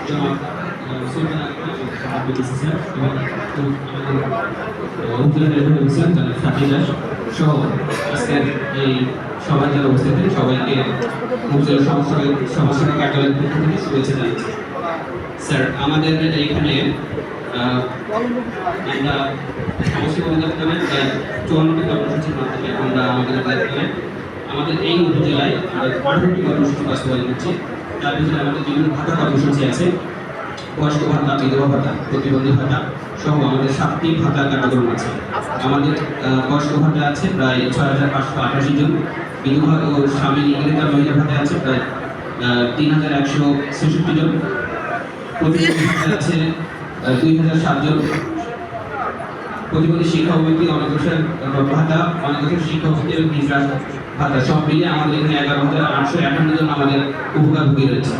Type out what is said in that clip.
জনাব সুলতান আকবর সভাপতি স্যার এবং উপজেলা নির্বাহী অফিসার জনাব সাকিব দাস সহ আজকের এই সভায় যারা উপস্থিত আছেন সবাইকে উপজেলা সমাজসেবা কার্যালয়ের পক্ষ থেকে শুভেচ্ছা জানাচ্ছি। স্যার, আমাদের এখানে আমরা অবশ্যই অভিযোগের 54টি কর্মসূচির মাধ্যমে আমরা আমাদের এই উপজেলায় 18টি কর্মসূচি বাস্তবায়ন করছি। তার ভিতরে আমাদের বিভিন্ন ভাতা কর্মসূচি আছে, বয়স্ক ভাতা, বিধবা ভাতা, প্রতিবন্ধী ভাতা সহ আমাদের 7টি ভাতার কার্যক্রম আছে। আমাদের বয়স্ক ভাতা আছে প্রায় 6588 জন, বিধবা ও স্বামী নিগৃহীতা মহিলা ভাতা আছে প্রায় 3166 জন, প্রতিবন্ধী ভাতা আছে 2007 জন, প্রতিবন্ধী শিক্ষক ব্যক্তি অনগ্রসর ভাতা, অনগ্রসর শিক্ষক ব্যক্তি এবং হিজড়া ভাতা সব মিলিয়ে আমাদের এখানে 11,858 জন আমাদের উপকারভোগী রয়েছে।